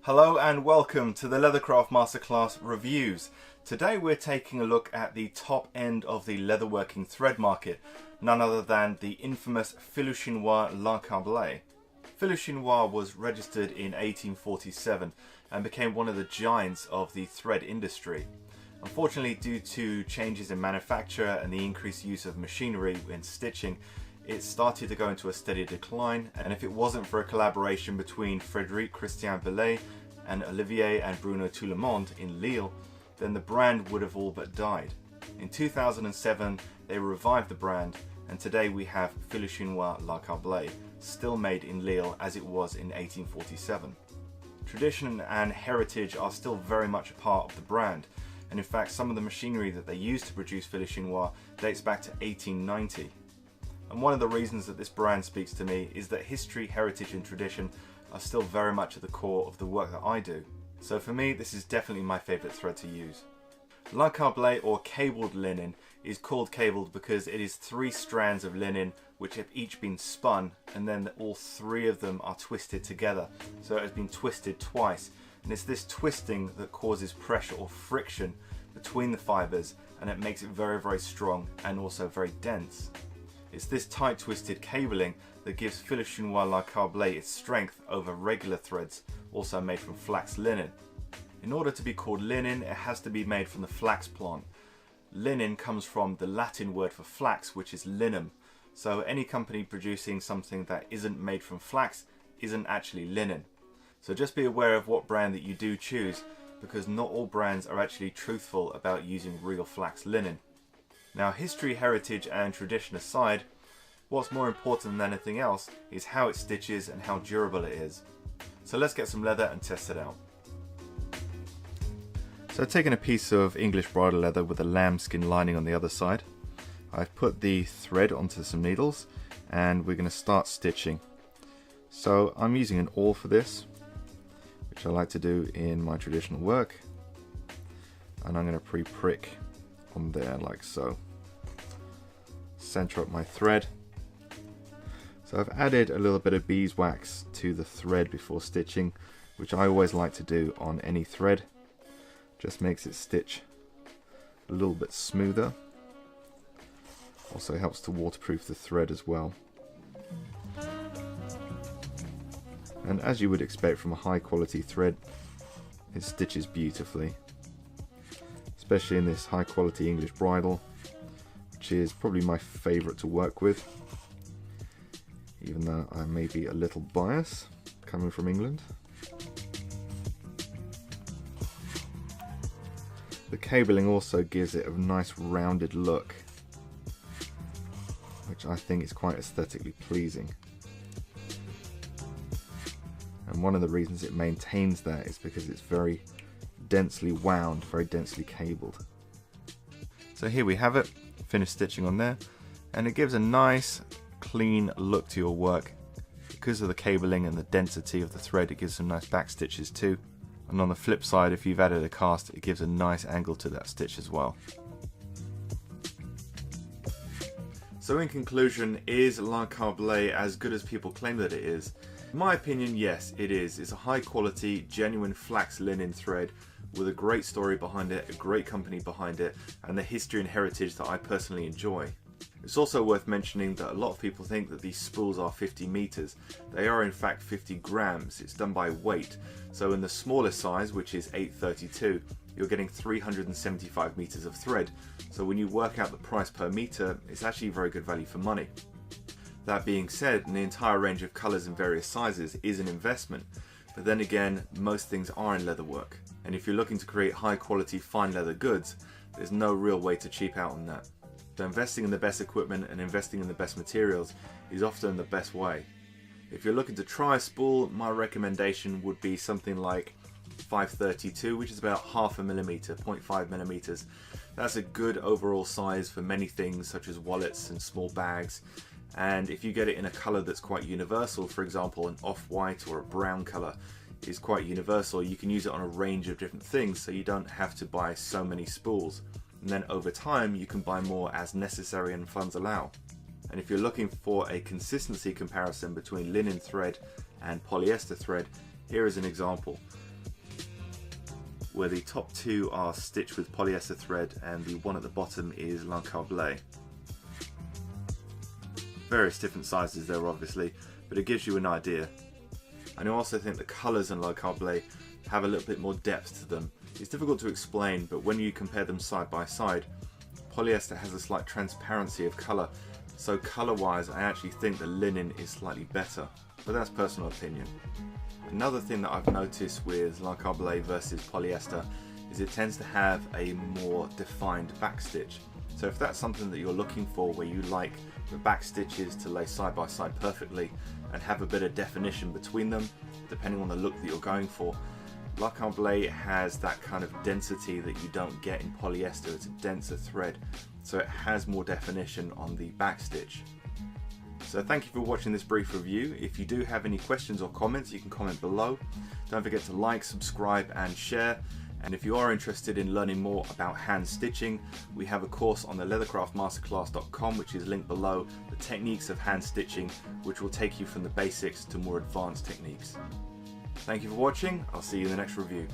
Hello and welcome to the Leathercraft Masterclass reviews. Today we're taking a look at the top end of the leatherworking thread market, none other than the infamous Fil Chinois Lin Câblé. Fil Chinois was registered in 1847 and became one of the giants of the thread industry. Unfortunately, due to changes in manufacture and the increased use of machinery in stitching, it started to go into a steady decline, and if it wasn't for a collaboration between Frederique Belay and Olivier and Bruno Toulemont in Lille, then the brand would have all but died. In 2007 they revived the brand, and today we have Fil Chinois Lin Câblé, still made in Lille as it was in 1847. Tradition and heritage are still very much a part of the brand, and in fact some of the machinery that they use to produce Fil Chinois dates back to 1890. And one of the reasons that this brand speaks to me is that history, heritage and tradition are still very much at the core of the work that I do. So for me, this is definitely my favourite thread to use. Lin Câblé, or cabled linen, is called cabled because it is 3 strands of linen which have each been spun, and then all 3 of them are twisted together. So it has been twisted twice, and it's this twisting that causes pressure or friction between the fibres, and it makes it very, very strong and also very dense. It's this tight twisted cabling that gives Fil Chinois Lin Câblé its strength over regular threads, also made from flax linen. In order to be called linen, it has to be made from the flax plant. Linen comes from the Latin word for flax, which is linum. So any company producing something that isn't made from flax isn't actually linen. So just be aware of what brand that you do choose, because not all brands are actually truthful about using real flax linen. Now, history, heritage and tradition aside, what's more important than anything else is how it stitches and how durable it is. So let's get some leather and test it out. So I've taken a piece of English bridle leather with a lambskin lining on the other side. I've put the thread onto some needles and we're going to start stitching. So I'm using an awl for this, which I like to do in my traditional work. And I'm going to pre-prick on there like so. Center up my thread. So I've added a little bit of beeswax to the thread before stitching, which I always like to do on any thread. Just makes it stitch a little bit smoother. Also helps to waterproof the thread as well. And as you would expect from a high quality thread, it stitches beautifully. Especially in this high quality English bridle, which is probably my favourite to work with, even though I may be a little biased coming from England. The cabling also gives it a nice rounded look, which I think is quite aesthetically pleasing. And one of the reasons it maintains that is because it's very densely wound, very densely cabled. So here we have it, finished stitching on there, and it gives a nice clean look to your work. Because of the cabling and the density of the thread, it gives some nice back stitches too. And on the flip side, if you've added a cast, it gives a nice angle to that stitch as well. So in conclusion, is Lin Câblé as good as people claim that it is? In my opinion, yes, it is. It's a high quality, genuine flax linen thread with a great story behind it, a great company behind it, and the history and heritage that I personally enjoy. It's also worth mentioning that a lot of people think that these spools are 50 meters. They are in fact 50 grams. It's done by weight. So in the smallest size, which is 832, you're getting 375 meters of thread. So when you work out the price per meter, it's actually very good value for money. That being said, the entire range of colors and various sizes is an investment. But then again, most things are in leatherwork. And if you're looking to create high quality fine leather goods, there's no real way to cheap out on that. So investing in the best equipment and investing in the best materials is often the best way. If you're looking to try a spool, my recommendation would be something like 532, which is about half a millimeter, 0.5 millimeters. That's a good overall size for many things such as wallets and small bags. And if you get it in a color that's quite universal, for example an off-white or a brown color is quite universal, you can use it on a range of different things, so you don't have to buy so many spools. And then over time you can buy more as necessary and funds allow. And if you're looking for a consistency comparison between linen thread and polyester thread, here is an example. where the top two are stitched with polyester thread and the one at the bottom is Lin Câblé. Various different sizes there obviously, but it gives you an idea. And I also think the colours in Lin Câblé have a little bit more depth to them. It's difficult to explain, but when you compare them side by side, polyester has a slight transparency of colour, so colour wise I actually think the linen is slightly better, but that's personal opinion. Another thing that I've noticed with Lin Câblé versus polyester is it tends to have a more defined back stitch. So if that's something that you're looking for, where you like the back stitches to lay side by side perfectly and have a bit of definition between them, depending on the look that you're going for, Lin Câblé has that kind of density that you don't get in polyester. It's a denser thread, so it has more definition on the back stitch. So thank you for watching this brief review. If you do have any questions or comments, you can comment below. Don't forget to like, subscribe and share. And if you are interested in learning more about hand stitching, we have a course on the leathercraftmasterclass.com, which is linked below, the techniques of hand stitching, which will take you from the basics to more advanced techniques. Thank you for watching. I'll see you in the next review.